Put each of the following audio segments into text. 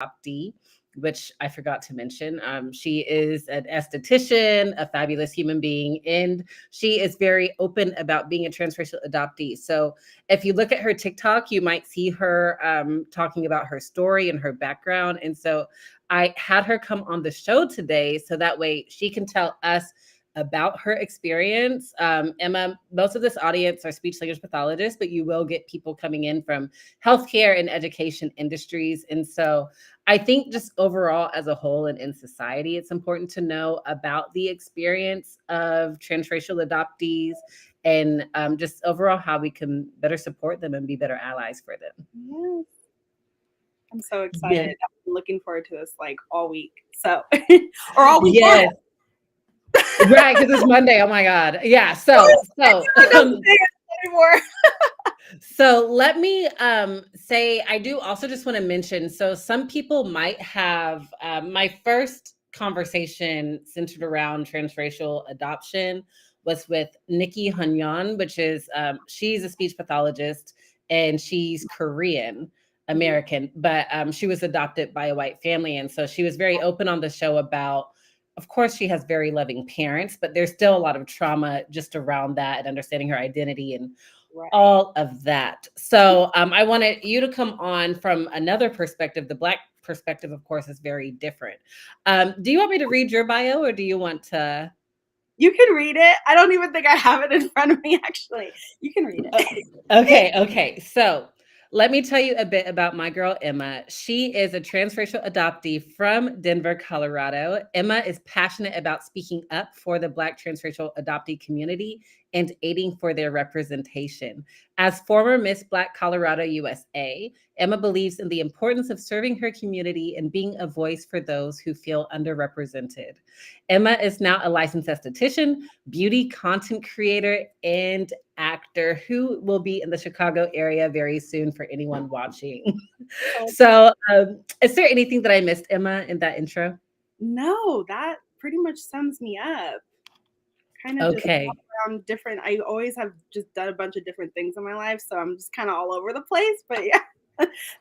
adoptee, which I forgot to mention. She is an esthetician, a fabulous human being, and she is very open about being a transracial adoptee. So if you look at her TikTok, you might see her talking about her story and her background. And so I had her come on the show today so that way she can tell us about her experience. Emma, most of this audience are speech language pathologists, but you will get people coming in from healthcare and education industries. And so I think just overall as a whole and in society, it's important to know about the experience of transracial adoptees and just overall how we can better support them and be better allies for them. Yes. I'm so excited. Yeah. I'm looking forward to this like all week. So, or all week. Yes. Right, because it's Monday. Oh my God. Yeah. So let me say, I do also just want to mention, so some people might have, my first conversation centered around transracial adoption was with Nikki Hanan, which is, she's a speech pathologist and she's Korean American, but she was adopted by a white family. And so she was very open on the show about, of course, she has very loving parents, but there's still a lot of trauma just around that and understanding her identity and all of that. So I wanted you to come on from another perspective. The Black perspective, of course, is very different. Do you want me to read your bio or do you want to? You can read it. I don't even think I have it in front of me, actually. You can read it. Okay. So let me tell you a bit about my girl, Emma. She is a transracial adoptee from Denver, Colorado. Emma is passionate about speaking up for the Black transracial adoptee community and aiding for their representation. As former Miss Black Colorado USA, Emma believes in the importance of serving her community and being a voice for those who feel underrepresented. Emma is now a licensed esthetician, beauty content creator, and actor who will be in the Chicago area very soon for anyone watching. So is there anything that I missed, Emma, in that intro? No, that pretty much sums me up. Kind of just around different. I always have just done a bunch of different things in my life, so I'm just kind of all over the place. But yeah,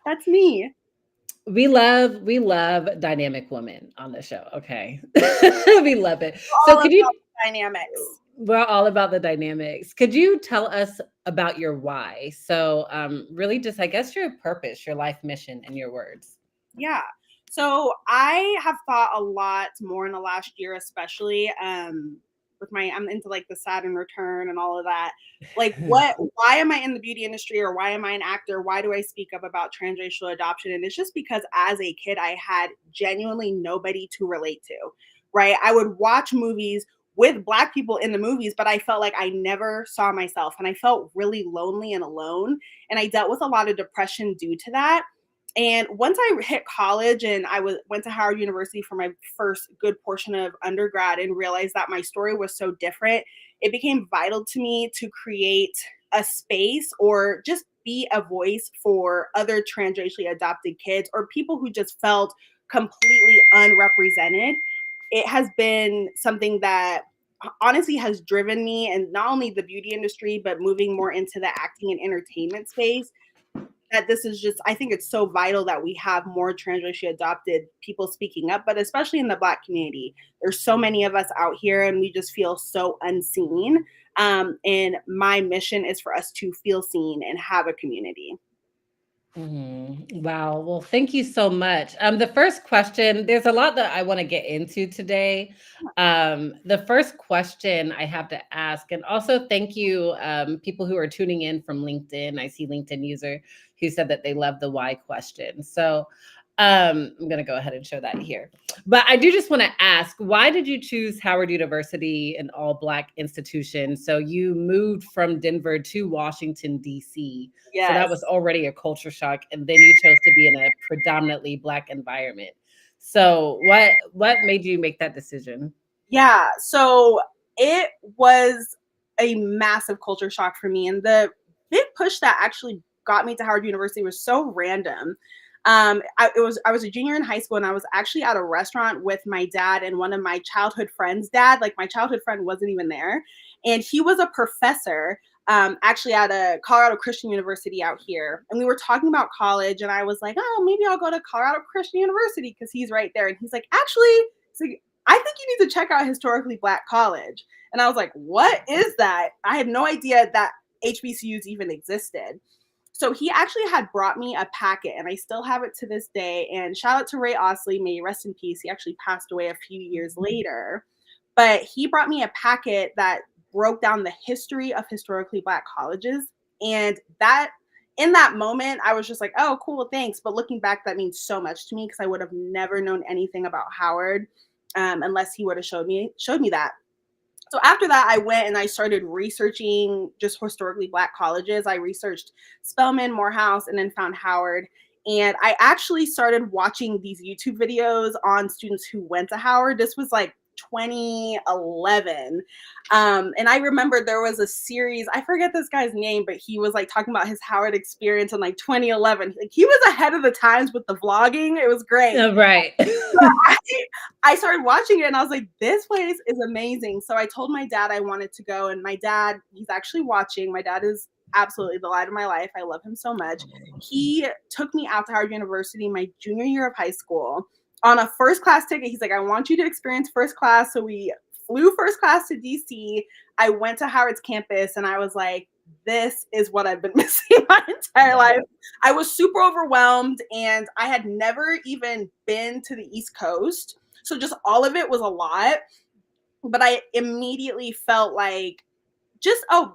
that's me. We love dynamic women on the show. Okay, we love it. So could you dynamics? We're all about the dynamics. Could you tell us about your why? So really just, I guess, your purpose, your life mission in your words. Yeah. So I have thought a lot more in the last year, especially with I'm into like the Saturn return and all of that. Like why am I in the beauty industry, or why am I an actor? Why do I speak up about transracial adoption? And it's just because as a kid, I had genuinely nobody to relate to, right? I would watch movies with Black people in the movies, but I felt like I never saw myself, and I felt really lonely and alone. And I dealt with a lot of depression due to that. And once I hit college and I went to Howard University for my first good portion of undergrad and realized that my story was so different, it became vital to me to create a space or just be a voice for other transracially adopted kids or people who just felt completely unrepresented. It has been something that honestly has driven me, and not only the beauty industry, but moving more into the acting and entertainment space. That this is just, I think it's so vital that we have more transracially adopted people speaking up, but especially in the Black community. There's so many of us out here and we just feel so unseen. And my mission is for us to feel seen and have a community. Mm-hmm. Wow. Well, thank you so much. The first question, there's a lot that I want to get into today. The first question I have to ask, and also thank you, people who are tuning in from LinkedIn. I see LinkedIn user who said that they love the why question. So I'm going to go ahead and show that here. But I do just want to ask, why did you choose Howard University, an all Black institution? So you moved from Denver to Washington, D.C. Yes. So that was already a culture shock. And then you chose to be in a predominantly Black environment. So what made you make that decision? Yeah, so it was a massive culture shock for me. And the big push that actually got me to Howard University was so random. I was a junior in high school, and I was actually at a restaurant with my dad and one of my childhood friends' dad. Like, my childhood friend wasn't even there, and he was a professor actually at a Colorado Christian University out here. And we were talking about college, and I was like, oh, maybe I'll go to Colorado Christian University because he's right there. And he's like, actually, I think you need to check out Historically Black College. And I was like, what is that? I had no idea that HBCUs even existed. So he actually had brought me a packet, and I still have it to this day. And shout out to Ray Osley, may he rest in peace. He actually passed away a few years later. But he brought me a packet that broke down the history of historically Black colleges. And that, in that moment, I was just like, oh, cool, thanks. But looking back, that means so much to me because I would have never known anything about Howard unless he would have showed me that. So after that, I went and I started researching just historically Black colleges. I researched Spelman, Morehouse, and then found Howard. And I actually started watching these YouTube videos on students who went to Howard. This was like 2011. And I remember there was a series, I forget this guy's name, but he was like talking about his Howard experience in like 2011. Like he was ahead of the times with the vlogging. It was great. Right. I started watching it and I was like, this place is amazing. So I told my dad I wanted to go, and my dad, he's actually watching. My dad is absolutely the light of my life. I love him so much. He took me out to Howard University my junior year of high school on a first class ticket. He's like, I want you to experience first class. So we flew first class to DC. I went to Howard's campus and I was like, this is what I've been missing my entire life. I was super overwhelmed, and I had never even been to the East Coast. So just all of it was a lot. But I immediately felt like just a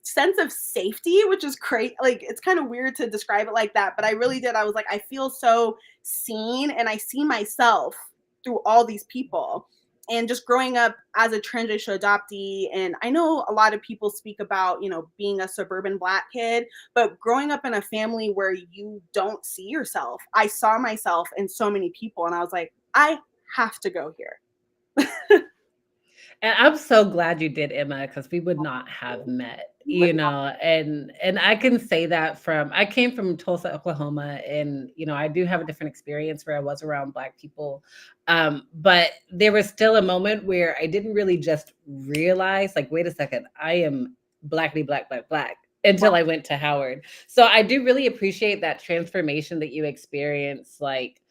sense of safety, which is great. Like, it's kind of weird to describe it like that, but I really did. I was like, I feel so seen, and I see myself through all these people. And just growing up as a transracial adoptee, and I know a lot of people speak about, being a suburban Black kid, but growing up in a family where you don't see yourself, I saw myself in so many people, and I was like, I have to go here. And I'm so glad you did, Emma, because we would not have met, and I can say that I came from Tulsa, Oklahoma, and, I do have a different experience where I was around Black people. But there was still a moment where I didn't really just realize, like, wait a second, I am Blackity Black, Black, Black, until I went to Howard. So I do really appreciate that transformation that you experienced, like,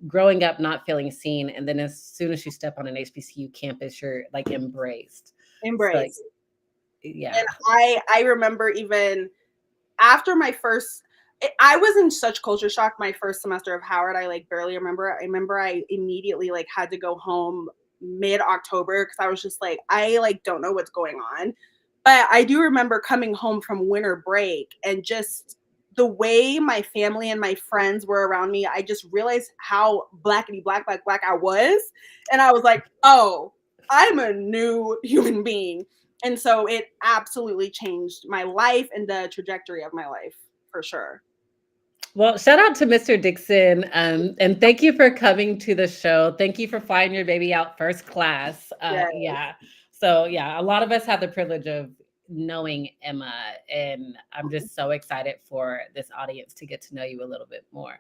growing up not feeling seen, and then as soon as you step on an HBCU campus, you're like embraced. Like, yeah. And I remember even after my I was in such culture shock my first semester of Howard. I like barely remember. I remember I immediately like had to go home mid-October because I was just like, I like don't know what's going on. But I do remember coming home from winter break, and just the way my family and my friends were around me, I just realized how Blackity Black, Black, Black I was. And I was like, oh, I'm a new human being. And so it absolutely changed my life and the trajectory of my life, for sure. Well, shout out to Mr. Dickson. And thank you for coming to the show. Thank you for flying your baby out first class. Yeah. So yeah, a lot of us have the privilege of knowing Emma, and I'm just so excited for this audience to get to know you a little bit more.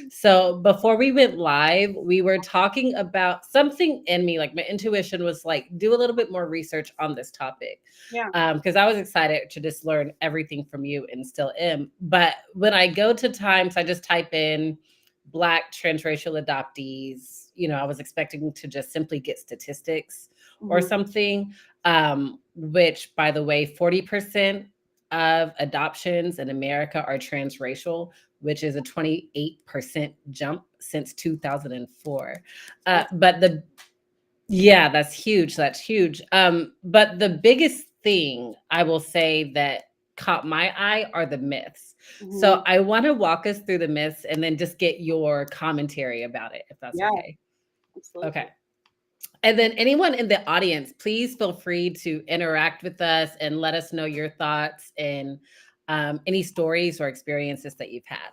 So before we went live, we were talking about something in me, like my intuition was like, do a little bit more research on this topic. Because I was excited to just learn everything from you and still am. But when I go to Times, I just type in Black transracial adoptees. I was expecting to just simply get statistics or something. Which, by the way, 40% of adoptions in America are transracial, which is a 28% jump since 2004. That's huge. That's huge. But the biggest thing I will say that caught my eye are the myths. So I want to walk us through the myths and then just get your commentary about it, if that's okay. Absolutely. Okay. And then anyone in the audience, please feel free to interact with us and let us know your thoughts and any stories or experiences that you've had.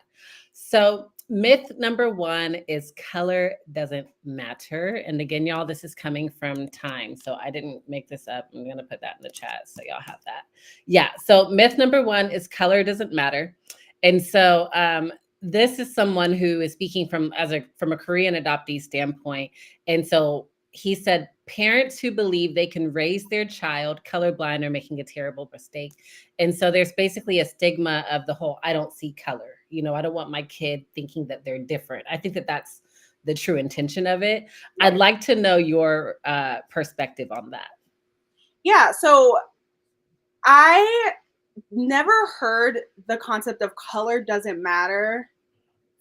So myth number 1 is color doesn't matter. And again, y'all, this is coming from Time. So I didn't make this up. I'm going to put that in the chat so y'all have that. Yeah. So myth number 1 is color doesn't matter. And so this is someone who is speaking from a Korean adoptee standpoint. And so he said parents who believe they can raise their child colorblind are making a terrible mistake. And so there's basically a stigma of the whole, I don't see color. You know, I don't want my kid thinking that they're different. I think that that's the true intention of it. I'd Right. like to know your perspective on that. Yeah. So I never heard the concept of color doesn't matter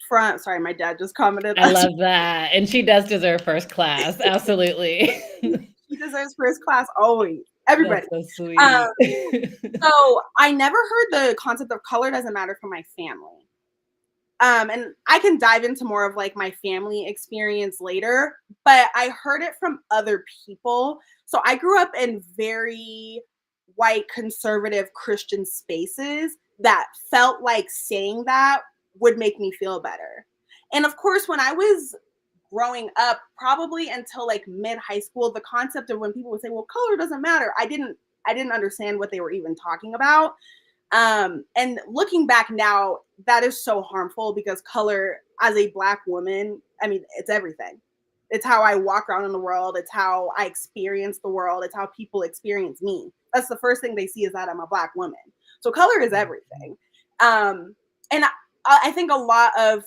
from, sorry, my dad just commented. I love that. And she does deserve first class. Absolutely. He deserves first class always. Everybody. That's so Um, sweet. so I never heard the concept of color doesn't matter from my family. And I can dive into more of like my family experience later, but I heard it from other people. So I grew up in very white, conservative Christian spaces that felt like saying that would make me feel better. And of course, when I was growing up, probably until like mid high school, the concept of when people would say, well, color doesn't matter, I didn't understand what they were even talking about. And looking back now, that is so harmful because color as a Black woman, I mean, it's everything. It's how I walk around in the world. It's how I experience the world. It's how people experience me. That's the first thing they see is that I'm a Black woman. So color is everything. And I think a lot of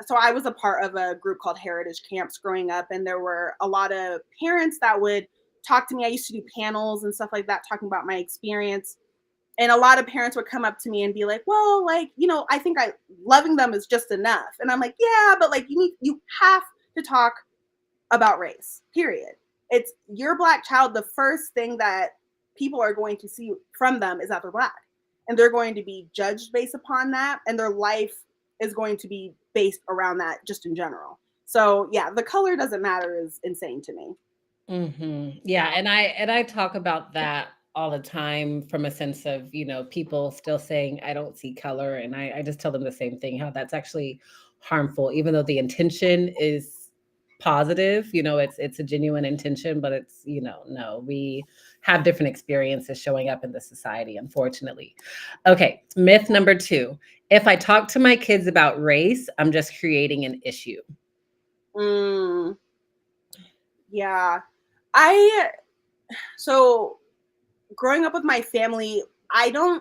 so I was a part of a group called Heritage Camps growing up, and there were a lot of parents that would talk to me. I used to do panels and stuff like that, talking about my experience. And a lot of parents would come up to me and be like, well, like, I think loving them is just enough. And I'm like, yeah, but like you have to talk about race, period. It's your Black child. The first thing that people are going to see from them is that they're Black, and they're going to be judged based upon that. And their life is going to be based around that just in general. So yeah, the color doesn't matter is insane to me. Yeah, and I talk about that all the time from a sense of, people still saying I don't see color, and I just tell them the same thing, how that's actually harmful, even though the intention is positive, it's a genuine intention, but it's, no, we have different experiences showing up in the society, unfortunately. Okay, myth number 2. If I talk to my kids about race, I'm just creating an issue. Mm, yeah. I so growing up with my family,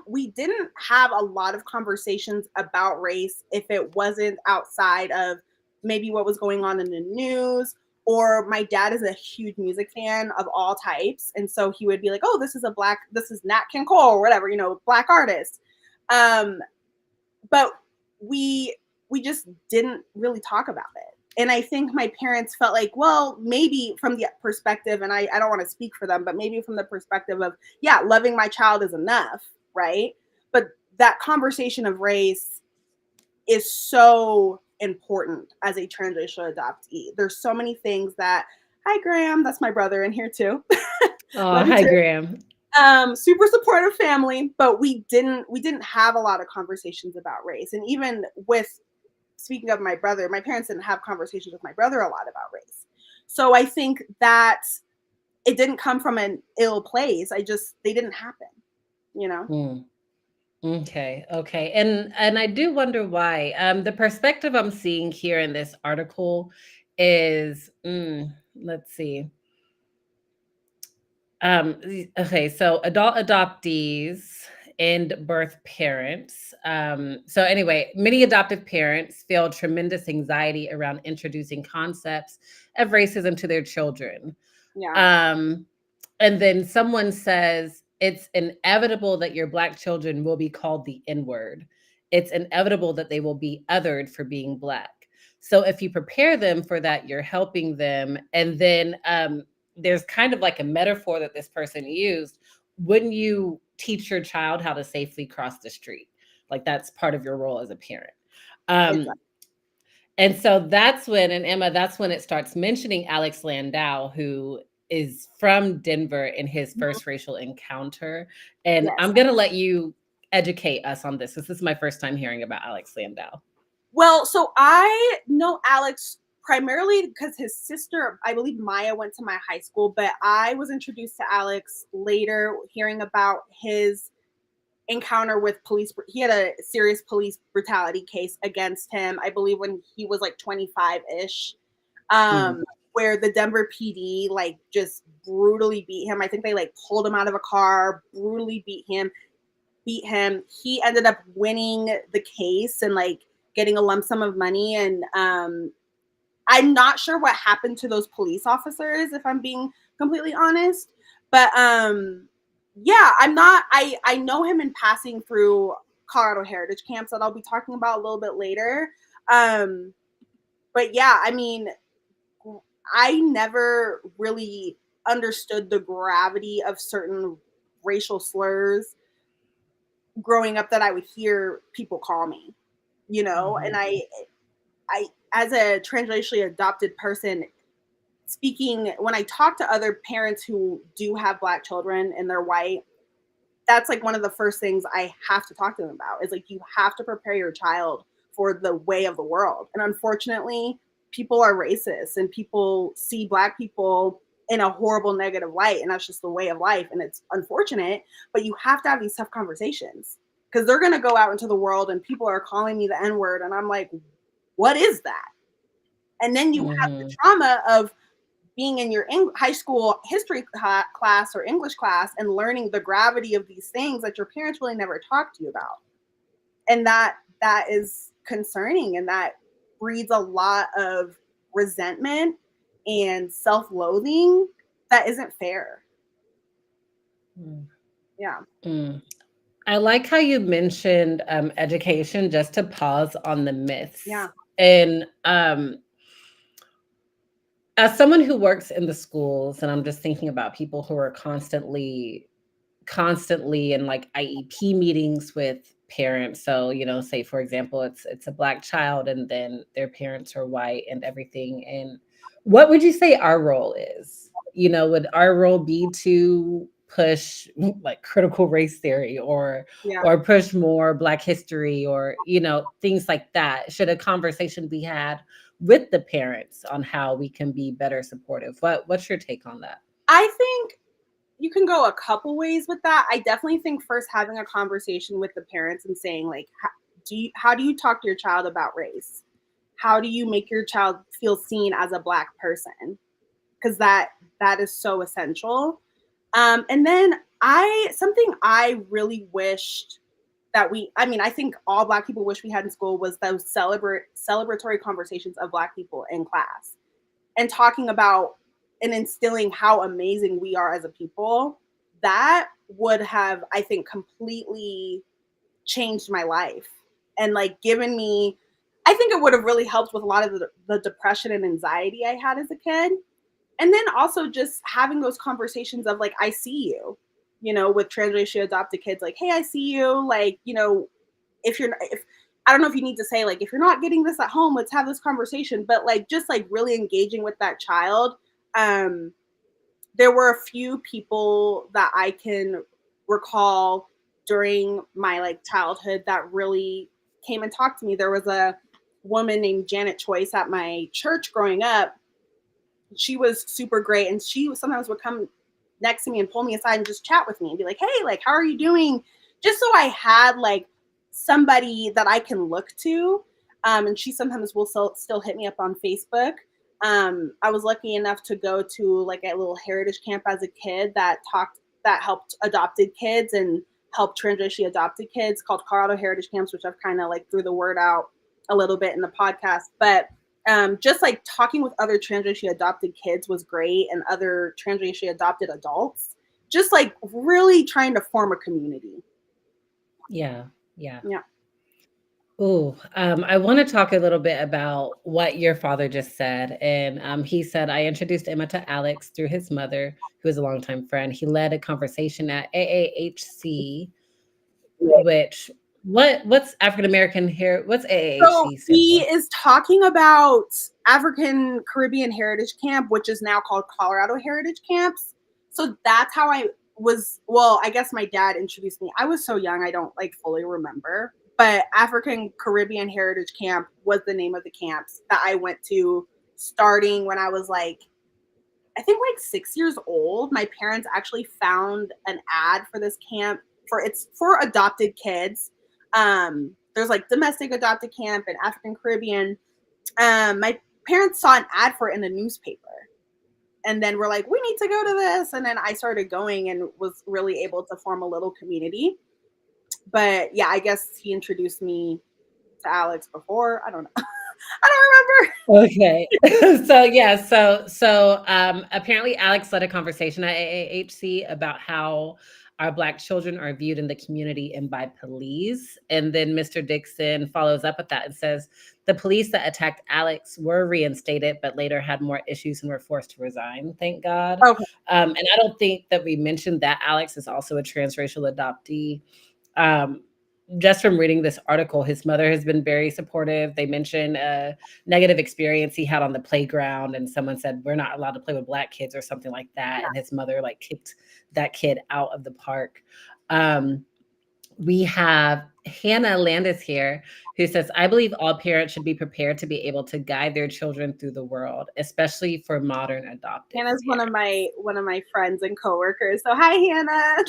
we didn't have a lot of conversations about race if it wasn't outside of maybe what was going on in the news, or my dad is a huge music fan of all types. And so he would be like, oh, this is Nat King Cole or whatever, Black artist. Um, but we just didn't really talk about it. And I think my parents felt like, well, maybe from the perspective, and I don't want to speak for them, but maybe from the perspective of, yeah, loving my child is enough, right? But that conversation of race is so important as a transracial adoptee. There's so many things that, hi, Graham, that's my brother in here too. Oh, hi, Graham. Super supportive family, but we didn't have a lot of conversations about race. And even with, speaking of my brother, my parents didn't have conversations with my brother a lot about race. So I think that it didn't come from an ill place. They didn't happen, Okay. And I do wonder why. The perspective I'm seeing here in this article is, let's see. Okay, so adult adoptees and birth parents. So anyway, many adoptive parents feel tremendous anxiety around introducing concepts of racism to their children. Yeah. And then someone says it's inevitable that your Black children will be called the N-word. It's inevitable that they will be othered for being Black. So if you prepare them for that, you're helping them. And then there's kind of like a metaphor that this person used. Wouldn't you teach your child how to safely cross the street? Like that's part of your role as a parent. Exactly. And so that's when, and Emma, that's when it starts mentioning Alex Landau, who is from Denver in his first racial encounter. And Yes. I'm going to let you educate us on this. This is my first time hearing about Alex Landau. Well, so I know Alex primarily because his sister, I believe Maya, went to my high school, but I was introduced to Alex later, hearing about his encounter with police. He had a serious police brutality case against him, I believe, when he was like 25-ish. where the Denver PD like just brutally beat him. I think they like pulled him out of a car, brutally beat him. He ended up winning the case and like getting a lump sum of money. And I'm not sure what happened to those police officers, if I'm being completely honest. But yeah, I know him in passing through Colorado Heritage Camps that I'll be talking about a little bit later. But yeah, I mean, I never really understood the gravity of certain racial slurs growing up that I would hear people call me, you know. And I as a transracially adopted person, speaking when I talk to other parents who do have Black children and they're white, that's like one of the first things I have to talk to them about is like, you have to prepare your child for the way of the world. And unfortunately, people are racist and people see Black people in a horrible negative light. And that's just the way of life. And it's unfortunate, but you have to have these tough conversations because they're going to go out into the world and people are calling me the N-word. And I'm like, what is that? And then you have the trauma of being in your high school history class or English class and learning the gravity of these things that your parents really never talked to you about. And that is concerning, and that breeds a lot of resentment and self-loathing that isn't fair. Yeah. I like how you mentioned education, just to pause on the myths. Yeah. And as someone who works in the schools, and I'm just thinking about people who are constantly in like IEP meetings with parents. So, you know, say for example, it's a Black child and then their parents are white and everything. And what would you say our role is? You know, would our role be to push like critical race theory or push more Black history or, you know, things like that? Should a conversation be had with the parents on how we can be better supportive? What's your take on that? I think you can go a couple ways with that. I definitely think first having a conversation with the parents and saying like, how do you talk to your child about race? How do you make your child feel seen as a Black person? Because that is so essential. And then something I really wished that I think all Black people wish we had in school was those celebratory conversations of Black people in class and talking about and instilling how amazing we are as a people. That would have, I think, completely changed my life and like given me, I think it would have really helped with a lot of the depression and anxiety I had as a kid. And then also just having those conversations of like, I see you, you know, with transracially adopted kids, like, hey, I see you. Like, you know, if I don't know if you need to say like, if you're not getting this at home, let's have this conversation, but like, just like really engaging with that child. There were a few people that I can recall during my like childhood that really came and talked to me. There was a woman named Janet Choice at my church growing up. She was super great. And she sometimes would come next to me and pull me aside and just chat with me and be like, hey, like, how are you doing? Just so I had like somebody that I can look to. And she sometimes will still hit me up on Facebook. I was lucky enough to go to like a little heritage camp as a kid that helped adopted kids and helped transracially adopted kids, called Colorado Heritage Camps, which I've kind of like threw the word out a little bit in the podcast. But just like talking with other transracially adopted kids was great, and other transracially adopted adults, just like really trying to form a community. Yeah. Oh, I want to talk a little bit about what your father just said. And he said, I introduced Emma to Alex through his mother, who is a longtime friend. He led a conversation at AAHC, which what's African American here? What's AAHC? So he is talking about African Caribbean Heritage Camp, which is now called Colorado Heritage Camps. So that's how I guess my dad introduced me. I was so young, I don't like fully remember. But African Caribbean Heritage Camp was the name of the camps that I went to starting when I was like, I think like 6 years old. My parents actually found an ad for this camp for adopted kids. There's like domestic adopted camp and African Caribbean. My parents saw an ad for it in the newspaper. and then we're like, we need to go to this. And then I started going and was really able to form a little community. But yeah, I guess he introduced me to Alex before. I don't know. I don't remember. Okay. So yeah, apparently Alex led a conversation at AAHC about how our Black children are viewed in the community and by police. And then Mr. Dickson follows up with that and says the police that attacked Alex were reinstated, but later had more issues and were forced to resign. Thank God. Okay. And I don't think that we mentioned that Alex is also a transracial adoptee. Just from reading this article, his mother has been very supportive. They mention a negative experience he had on the playground, and someone said, we're not allowed to play with Black kids or something like that. Yeah. And his mother like kicked that kid out of the park. We have Hannah Landis here, who says, I believe all parents should be prepared to be able to guide their children through the world, especially for modern adopted. Hannah's one of my friends and coworkers. So hi, Hannah.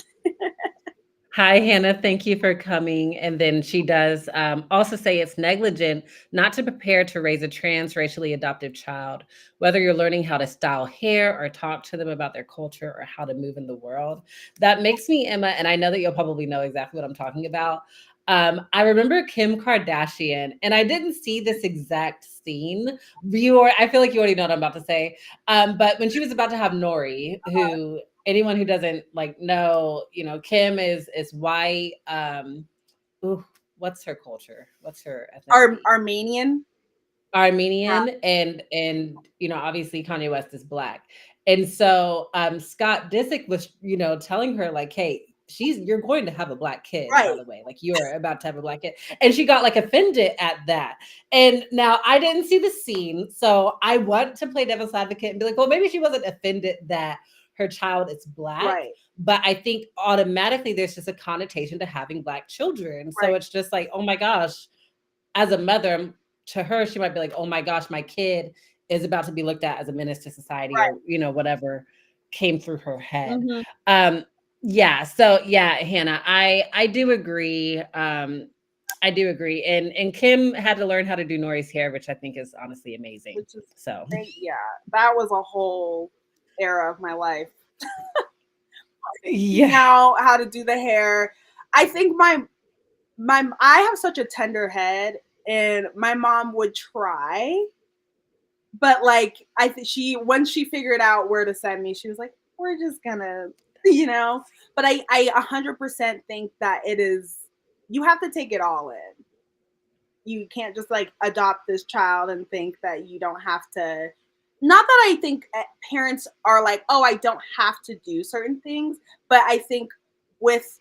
Hi, Hannah. Thank you for coming. And then she does also say it's negligent not to prepare to raise a transracially adoptive child, whether you're learning how to style hair or talk to them about their culture or how to move in the world. That makes me, Emma, and I know that you'll probably know exactly what I'm talking about. I remember Kim Kardashian, and I didn't see this exact scene. I feel like you already know what I'm about to say. But when she was about to have Nori, who anyone who doesn't like know, Kim is white. What's her culture? What's her ethnicity? Armenian. And obviously Kanye West is Black. And so Scott Disick was, telling her like, hey, you're going to have a Black kid, right. By the way, like you're about to have a Black kid. And she got like offended at that. And now I didn't see the scene. So I want to play devil's advocate and be like, well, maybe she wasn't offended that her child is Black. Right. But I think automatically there's just a connotation to having Black children. So right. It's just like, oh my gosh, as a mother, to her, she might be like, oh my gosh, my kid is about to be looked at as a menace to society, right. Or, whatever came through her head. Mm-hmm. So Hannah, I do agree. I do agree. And Kim had to learn how to do Nori's hair, which I think is honestly amazing. Which is that was a whole era of my life. Yeah. Now how to do the hair. I think I have such a tender head, and my mom would try, but like when she figured out where to send me, she was like, we're just gonna, but I 100% think that you have to take it all in. You can't just like adopt this child and think that you don't have to. Not that I think parents are like, oh, I don't have to do certain things, but I think with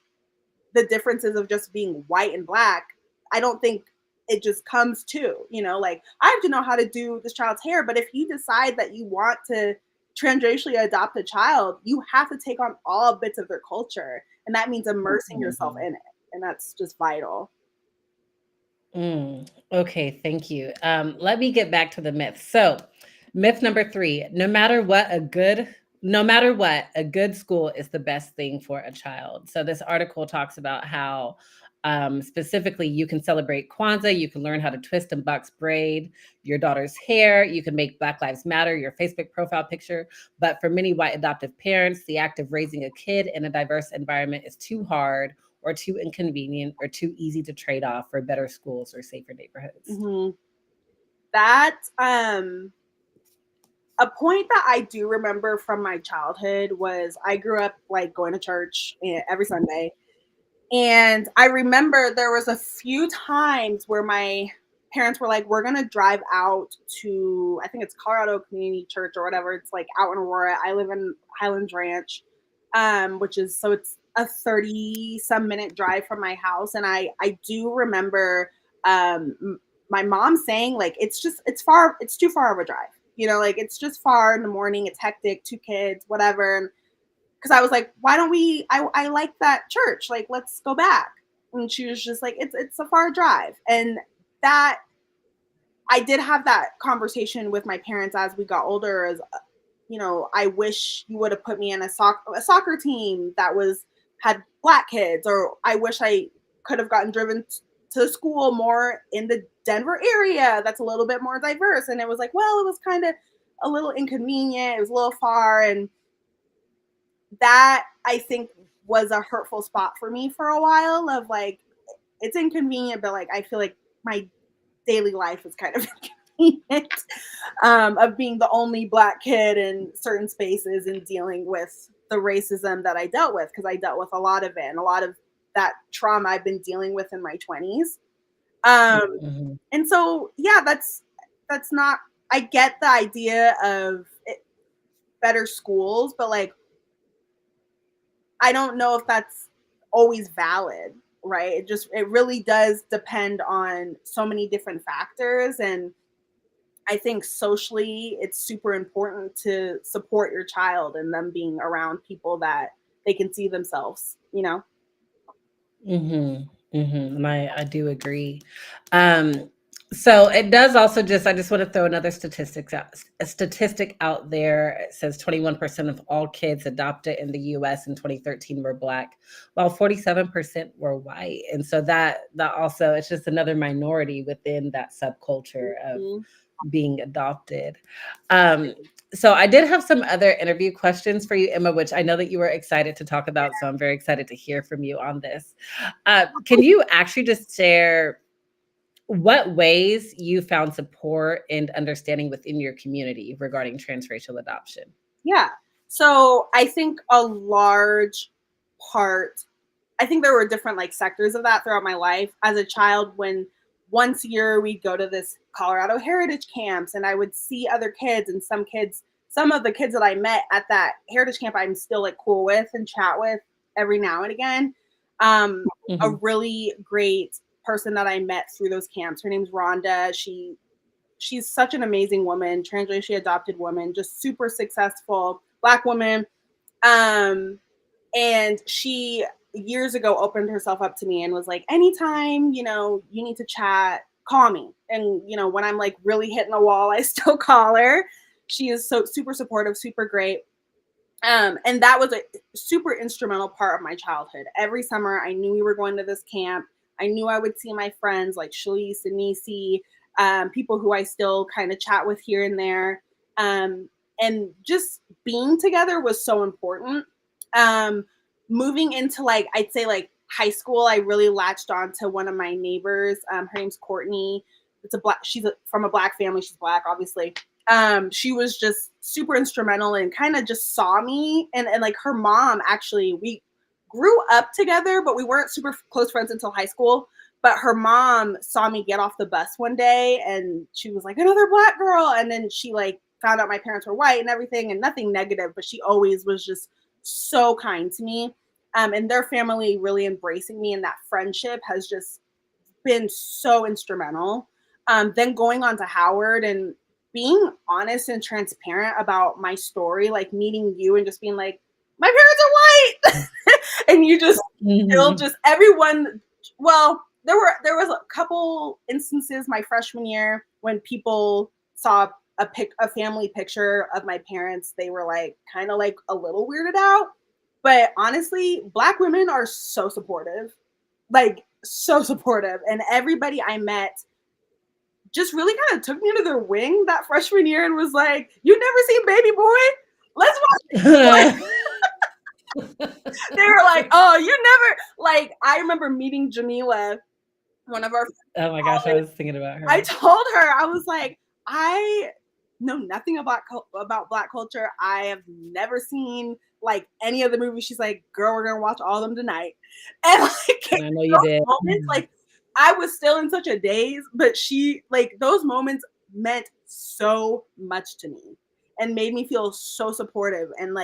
the differences of just being white and Black, I don't think it just comes to, like I have to know how to do this child's hair. But if you decide that you want to transracially adopt a child, you have to take on all bits of their culture. And that means immersing yourself in it. And that's just vital. Okay, thank you. Let me get back to the myth. So myth number 3, no matter what, a good school is the best thing for a child. So this article talks about how specifically you can celebrate Kwanzaa, you can learn how to twist and box braid your daughter's hair, you can make Black Lives Matter your Facebook profile picture. But for many white adoptive parents, the act of raising a kid in a diverse environment is too hard or too inconvenient or too easy to trade off for better schools or safer neighborhoods. Mm-hmm. That a point that I do remember from my childhood was I grew up like going to church every Sunday. And I remember there was a few times where my parents were like, we're going to drive out to, I think it's Colorado Community Church or whatever. It's like out in Aurora. I live in Highlands Ranch, it's a 30-some minute drive from my house. And I do remember my mom saying like, it's too far of a drive. Like it's just far in the morning. It's hectic, 2 kids, whatever. And because I was like, why don't I like that church. Like, let's go back. And she was just like, it's a far drive. And that I did have that conversation with my parents as we got older as, I wish you would have put me in a soccer team that had Black kids, or I wish I could have gotten driven to school more in the Denver area that's a little bit more diverse. And it was like, well, it was kind of a little inconvenient. It was a little far. And that, I think, was a hurtful spot for me for a while of like, it's inconvenient, but like, I feel like my daily life is kind of inconvenient, of being the only Black kid in certain spaces and dealing with the racism that I dealt with, because I dealt with a lot of it, and a lot of that trauma I've been dealing with in my 20s. And so, yeah, that's not, I get the idea of better schools, but like, I don't know if that's always valid, right? It really does depend on so many different factors. And I think socially, it's super important to support your child and them being around people that they can see themselves, you know? I do agree. So it does also I just want to throw another a statistic out there. It says 21% of all kids adopted in the US in 2013 were Black, while 47% were white. And so that also, it's just another minority within that subculture of being adopted. So I did have some other interview questions for you, Emma, which I know that you were excited to talk about. So I'm very excited to hear from you on this. Can you actually just share what ways you found support and understanding within your community regarding transracial adoption? Yeah. So I think a large part, I think there were different like sectors of that throughout my life. As a child, when once a year we'd go to this Colorado heritage camps, and I would see other kids, and some of the kids that I met at that heritage camp, I'm still like cool with and chat with every now and again. A really great person that I met through those camps, her name's Rhonda. She's such an amazing woman, transracially adopted woman, just super successful Black woman. And she years ago opened herself up to me and was like, anytime, you need to chat, call me. And, when I'm like really hitting a wall, I still call her. She is so super supportive, super great. And that was a super instrumental part of my childhood. Every summer, I knew we were going to this camp. I knew I would see my friends like Shalise and Nisi, people who I still kind of chat with here and there. And just being together was so important. Moving into I'd say high school, I really latched on to one of my neighbors. Her name's Courtney. She's from a Black family. She's Black, obviously. She was just super instrumental and kind of just saw me. And like her mom, actually, we grew up together, but we weren't super close friends until high school. But her mom saw me get off the bus one day and she was like, another Black girl. And then she found out my parents were white and everything, and nothing negative, but she always was just so kind to me. And their family really embracing me, and that friendship has just been so instrumental. Then going on to Howard and being honest and transparent about my story, like meeting you and just being like, my parents are white. And you just still just everyone. Well, there was a couple instances my freshman year when people saw a family picture of my parents. They were kind of a little weirded out. But honestly, Black women are so supportive, so supportive. And everybody I met just really kind of took me under their wing that freshman year and was like, you never seen Baby Boy? Let's watch it. They were like, oh, you never, I remember meeting Jamila, one of our friends. Oh my gosh, I was thinking about her. I told her, I was like, I know nothing about Black culture. I have never seen any of the movies. She's like, girl, we're gonna watch all of them tonight. And I know you did. Moments, I was still in such a daze, but she those moments meant so much to me and made me feel so supportive. And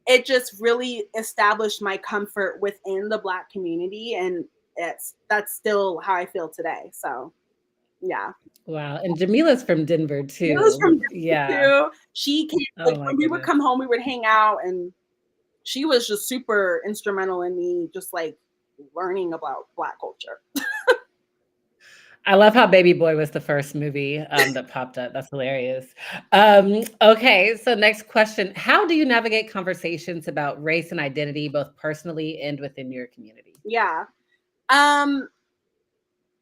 it just really established my comfort within the Black community. And that's still how I feel today. So yeah. Wow. And Jamila's from Denver too. Jamila's from Denver too. She came, when we would come home, we would hang out, and she was just super instrumental in me just learning about Black culture. I love how Baby Boy was the first movie that popped up. That's hilarious. Okay, so next question. How do you navigate conversations about race and identity, both personally and within your community? Yeah.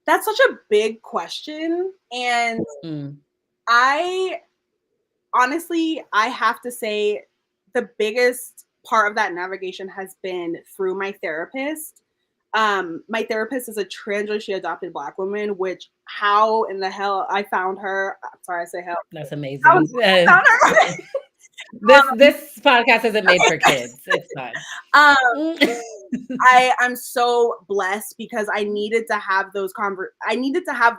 That's such a big question. And honestly, I have to say the biggest part of that navigation has been through my therapist. My therapist is a transracially adopted Black woman, which how in the hell I found her. I'm sorry, I say hell. That's How amazing. I found her. This podcast isn't made for kids. It's fine. I'm so blessed because I needed to have I needed to have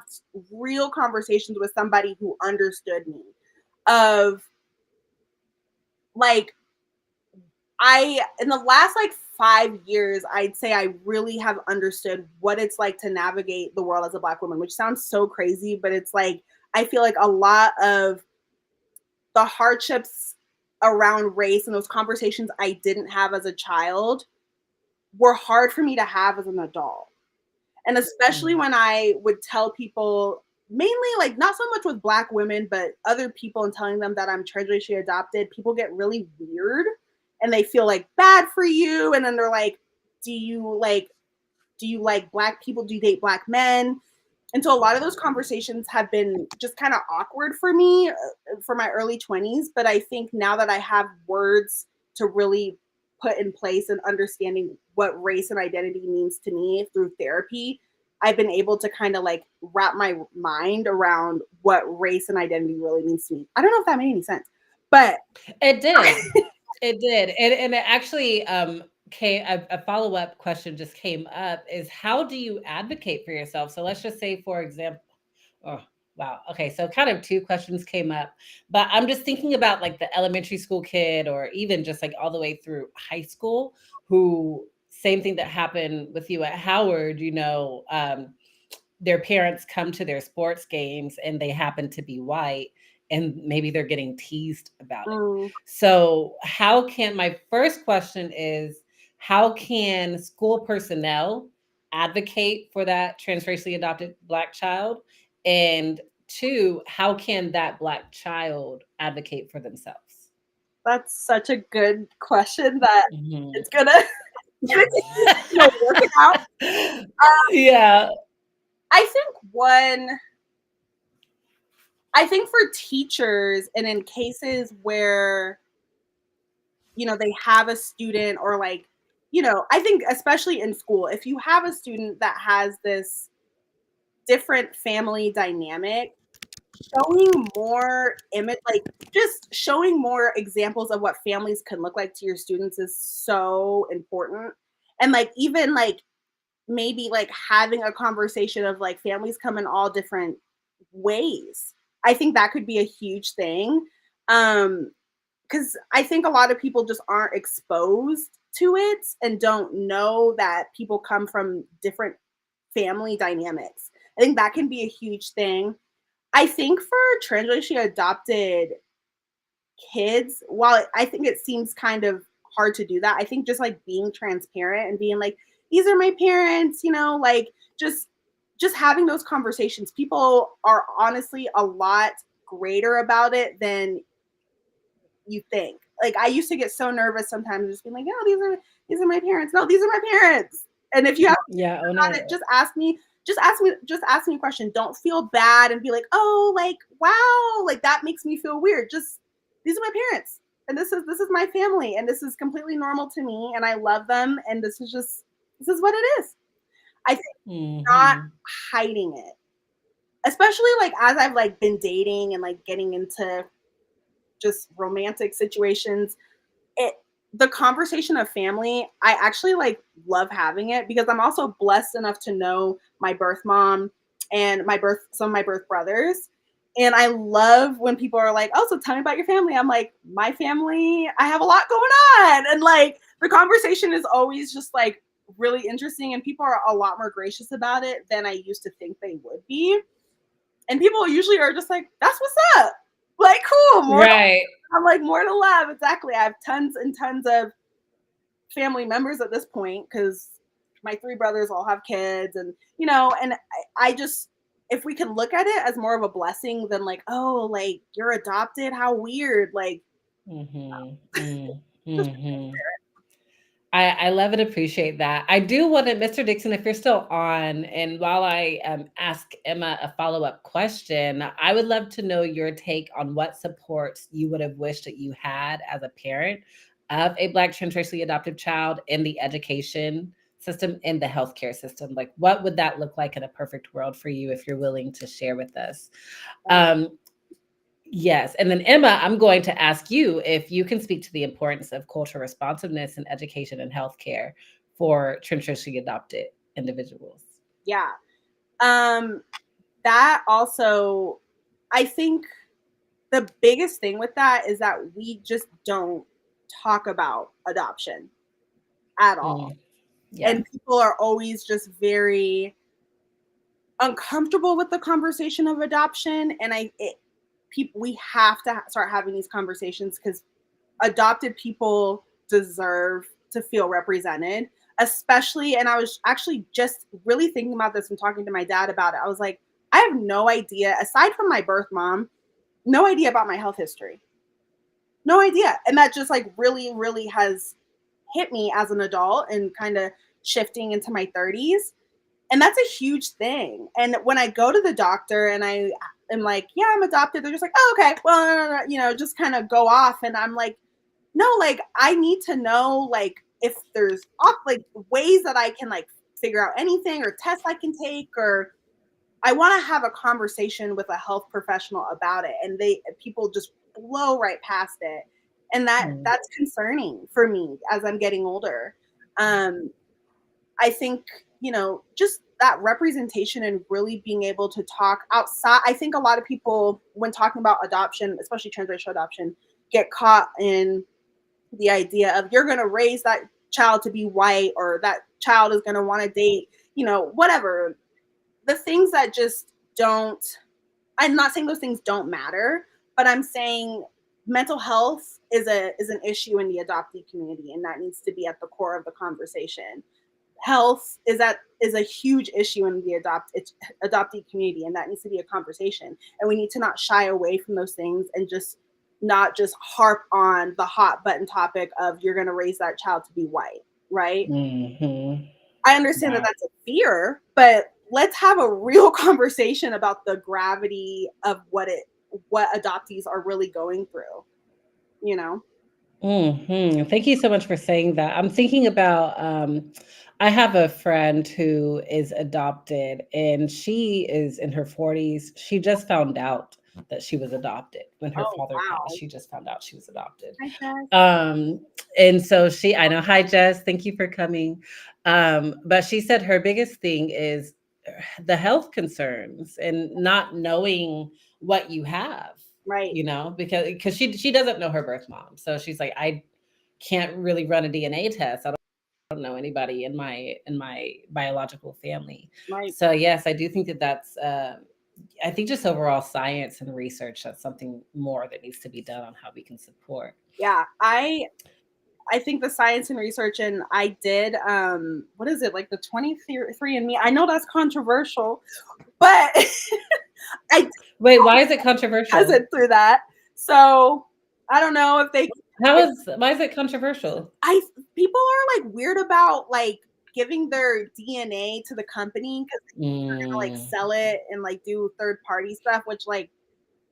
real conversations with somebody who understood me. Of like, in the last like 5 years, I'd say I really have understood what it's like to navigate the world as a Black woman, which sounds so crazy, but it's like, I feel like a lot of the hardships around race and those conversations I didn't have as a child were hard for me to have as an adult. And especially when I would tell people, mainly like not so much with Black women, but other people, and telling them that I'm transracially adopted, people get really weird and they feel like bad for you. And then they're like, do you like Black people? Do you date Black men? And so a lot of those conversations have been just kind of awkward for me for my early 20s. But I think now that I have words to really put in place and understanding what race and identity means to me through therapy, I've been able to kind of like wrap my mind around what race and identity really means to me. I don't know if that made any sense, but it did. It did. And it actually a follow-up question just came up, is how do you advocate for yourself? So let's just say, for example, oh, wow. Okay. So kind of two questions came up, but I'm just thinking about like the elementary school kid, or even just like all the way through high school, who same thing that happened with you at Howard, their parents come to their sports games and they happen to be white, and maybe they're getting teased about it. So my first question is, how can school personnel advocate for that transracially adopted Black child? And two, how can that Black child advocate for themselves? That's such a good question that it's gonna work it out. Yeah. I think for teachers, and in cases where, they have a student, or like, I think especially in school, if you have a student that has this different family dynamic, showing more just showing more examples of what families can look like to your students is so important. And like, even like, maybe like having a conversation of like, families come in all different ways. I think that could be a huge thing. Because I think a lot of people just aren't exposed to it and don't know that people come from different family dynamics. I think that can be a huge thing. I think for transracially adopted kids, while I think it seems kind of hard to do that, I think just like being transparent and being like, these are my parents, like just having those conversations. People are honestly a lot greater about it than you think. Like, I used to get so nervous sometimes, just being like, no, these are my parents. No, these are my parents. And if you have about it, just ask me a question. Don't feel bad and be like, oh, like, wow, like that makes me feel weird. Just, these are my parents, and this is my family, and this is completely normal to me, and I love them, and this is what it is. I think not hiding it, especially like as I've like been dating and like getting into just romantic situations, the conversation of family, I actually like love having it, because I'm also blessed enough to know my birth mom and some of my birth brothers. And I love when people are like, oh, so tell me about your family. I'm like, my family, I have a lot going on. And like, the conversation is always just like really interesting, and people are a lot more gracious about it than I used to think they would be. And people usually are just like, that's what's up. Like, cool. Right. I'm like, more to love. Exactly. I have tons and tons of family members at this point, because my 3 brothers all have kids, and and I just, if we can look at it as more of a blessing than like, oh, like you're adopted, how weird, like I love and appreciate that. I do want to, Mr. Dickson, if you're still on, and while I ask Emma a follow-up question, I would love to know your take on what supports you would have wished that you had as a parent of a Black transracially adopted child in the education system, in the healthcare system. Like, what would that look like in a perfect world for you if you're willing to share with us? Um, Yes. And then Emma, I'm going to ask you if you can speak to the importance of cultural responsiveness in education and healthcare for transracially adopted individuals. Yeah. That also, I think the biggest thing with that is that we just don't talk about adoption at all. Yeah. And people are always just very uncomfortable with the conversation of adoption. And we have to start having these conversations because adopted people deserve to feel represented, especially. And I was actually just really thinking about this and talking to my dad about it. I was like, I have no idea, aside from my birth mom, no idea about my health history. No idea. And that just like really, really has hit me as an adult and kind of shifting into my 30s. And that's a huge thing. And when I go to the doctor and I am like, yeah, I'm adopted, they're just like, oh, okay, well, just kind of go off. And I'm like, no, like I need to know like if there's like ways that I can like figure out anything or tests I can take, or I want to have a conversation with a health professional about it. And people just blow right past it. And that's concerning for me as I'm getting older. I think, just that representation and really being able to talk outside. I think a lot of people, when talking about adoption, especially transracial adoption, get caught in the idea of you're going to raise that child to be white, or that child is going to want to date, whatever. The things that just don't, I'm not saying those things don't matter, but I'm saying mental health is an issue in the adoptee community, and that needs to be at the core of the conversation. Health is a huge issue in the adoptee community, and that needs to be a conversation. And we need to not shy away from those things and just not just harp on the hot button topic of you're going to raise that child to be white, right? Mm-hmm. I understand that that's a fear, but let's have a real conversation about the gravity of what adoptees are really going through, Thank you so much for saying that. I'm thinking about, I have a friend who is adopted and she is in her 40s. She just found out that she was adopted when her Oh, father wow. passed. She just found out she was adopted. Hi, Jess. And so I know, hi, Jess, thank you for coming. But she said her biggest thing is the health concerns and not knowing what you have. Right. Because she doesn't know her birth mom. So she's like, I can't really run a DNA test. I don't know anybody in my biological family. Right. So yes, I do think that's I think just overall science and research, that's something more that needs to be done on how we can support. Yeah, I think the science and research, and I did what is it, like the 23andMe? I know that's controversial, but Wait, why is it controversial? Hasn't through that. So I don't know if they why is it controversial? People are like weird about like giving their DNA to the company because they're gonna like sell it and like do third party stuff, which like,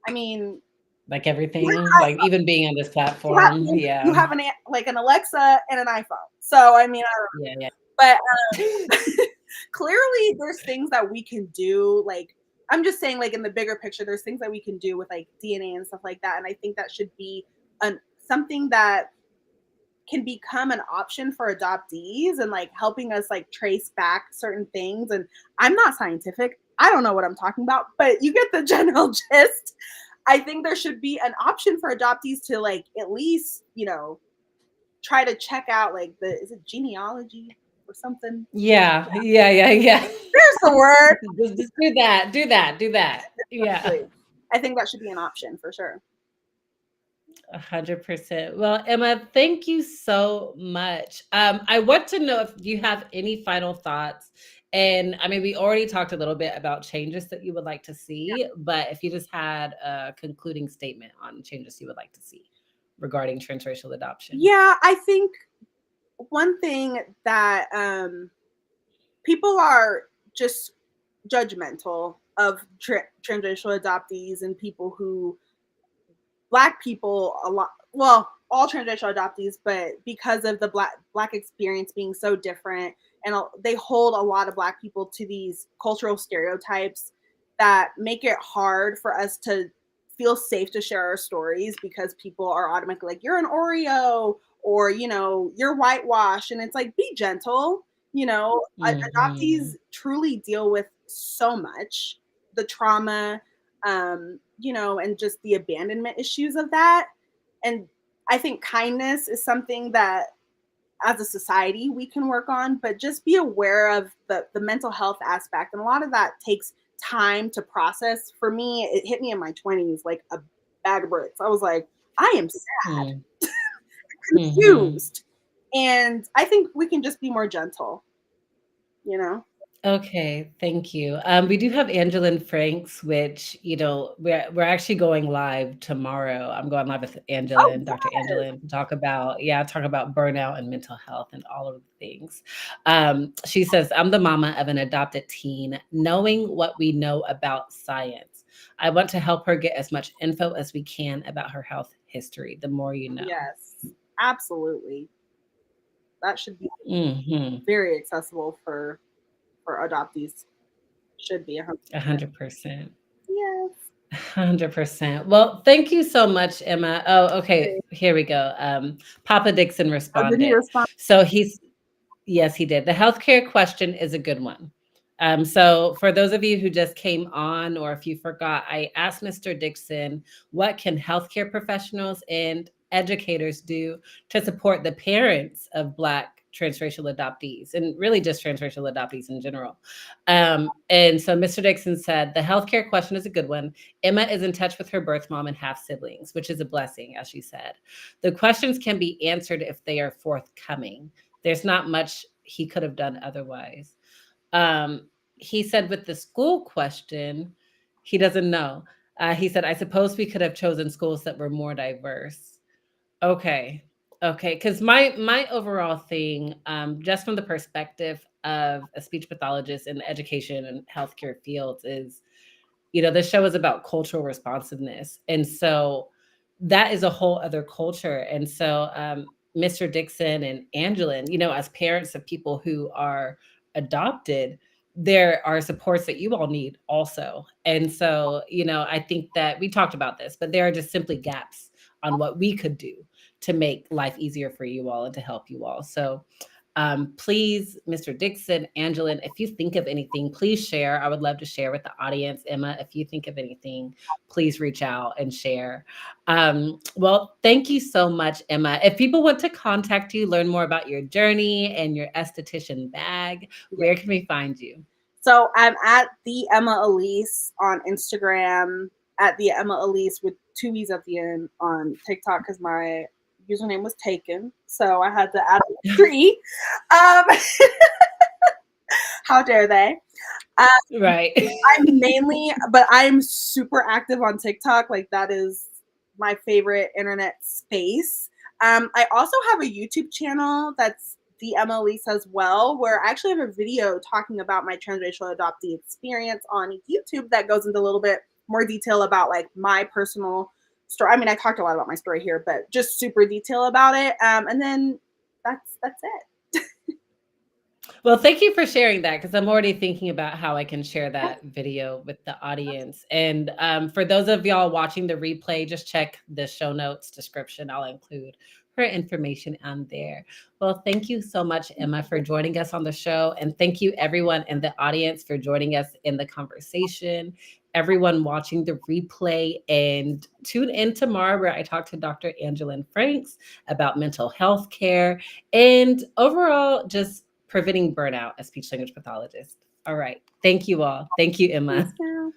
I mean, like everything, like even being on this platform, you have an Alexa and an iPhone. So I mean, I don't know. But clearly there's things that we can do. Like, I'm just saying, like in the bigger picture, there's things that we can do with like DNA and stuff like that. And I think that should be something that can become an option for adoptees and like helping us like trace back certain things. And I'm not scientific. I don't know what I'm talking about, but you get the general gist. I think there should be an option for adoptees to like at least, try to check out like is it genealogy or something? Yeah. There's the word. Just do that. Yeah. I think that should be an option for sure. 100%. Well, Emma, thank you so much. I want to know if you have any final thoughts. And I mean, we already talked a little bit about changes that you would like to see, but if you just had a concluding statement on changes you would like to see regarding transracial adoption. Yeah, I think one thing that people are just judgmental of transracial adoptees and people who Black people a lot, well, all transracial adoptees, but because of the black experience being so different, and they hold a lot of Black people to these cultural stereotypes that make it hard for us to feel safe to share our stories, because people are automatically like, you're an Oreo, or you're whitewashed, and it's like, be gentle. Mm-hmm. Adoptees truly deal with so much, the trauma, and just the abandonment issues of that. And I think kindness is something that as a society we can work on, but just be aware of the mental health aspect. And a lot of that takes time to process. For me, it hit me in my 20s like a bag of bricks. I was like, I am sad, Mm-hmm. confused. And I think we can just be more gentle, you know? Okay, thank you. We do have Angelin Franks, which we're actually going live tomorrow. I'm going live with Oh, Angelin, Dr. Angelin, to talk about burnout and mental health and all of the things. She says, "I'm the mama of an adopted teen. Knowing what we know about science, I want to help her get as much info as we can about her health history. The more you know." yes, absolutely. That should be Mm-hmm. very accessible for adoptees. Should be 100%. 100%. Yes. 100%. Well, thank you so much, Emma. Oh, okay. Okay. Here we go. Papa Dixon Oh, did he responded. respond? So yes, he did. The healthcare question is a good one. So for those of you who just came on, or if you forgot, I asked Mr. Dixon, what can healthcare professionals and educators do to support the parents of Black transracial adoptees, and really just transracial adoptees in general? And so Mr. Dixon said, the healthcare question is a good one. Emma is in touch with her birth mom and half siblings, which is a blessing, as she said. The questions can be answered if they are forthcoming. There's not much he could have done otherwise. He said with the school question, he doesn't know. He said, I suppose we could have chosen schools that were more diverse. Okay. Okay. Because my overall thing, just from the perspective of a speech pathologist in the education and healthcare fields, is, this show is about cultural responsiveness. And so that is a whole other culture. And so Mr. Dixon and Angelin, as parents of people who are adopted, there are supports that you all need also. And so, I think that we talked about this, but there are just simply gaps on what we could do to make life easier for you all and to help you all. So please, Mr. Dixon, Angelin, if you think of anything, please share. I would love to share with the audience. Emma, if you think of anything, please reach out and share. Well, thank you so much, Emma. If people want to contact you, learn more about your journey and your esthetician bag, Yeah. where can we find you? So I'm at the Emma Elise on Instagram, at the Emma Elise with 2 E's at the end on TikTok, because my username was taken. So I had to add a 3. Um, how dare they? Right. I'm super active on TikTok. Like, that is my favorite internet space. I also have a YouTube channel that's the Emma Elise as well, where I actually have a video talking about my transracial adoptee experience on YouTube that goes into a little bit more detail about like my personal story. I mean, I talked a lot about my story here, but just super detail about it. And then that's it. Well, thank you for sharing that, because I'm already thinking about how I can share that video with the audience. And for those of y'all watching the replay, just check the show notes description. I'll include her information on there. Well, thank you so much, Emma, for joining us on the show. And thank you, everyone in the audience, for joining us in the conversation. Everyone watching the replay, and tune in tomorrow where I talk to Dr. Angelin Franks about mental health care and overall just preventing burnout as speech language pathologist. All right. Thank you all. Thank you, Emma. Thanks, Cal.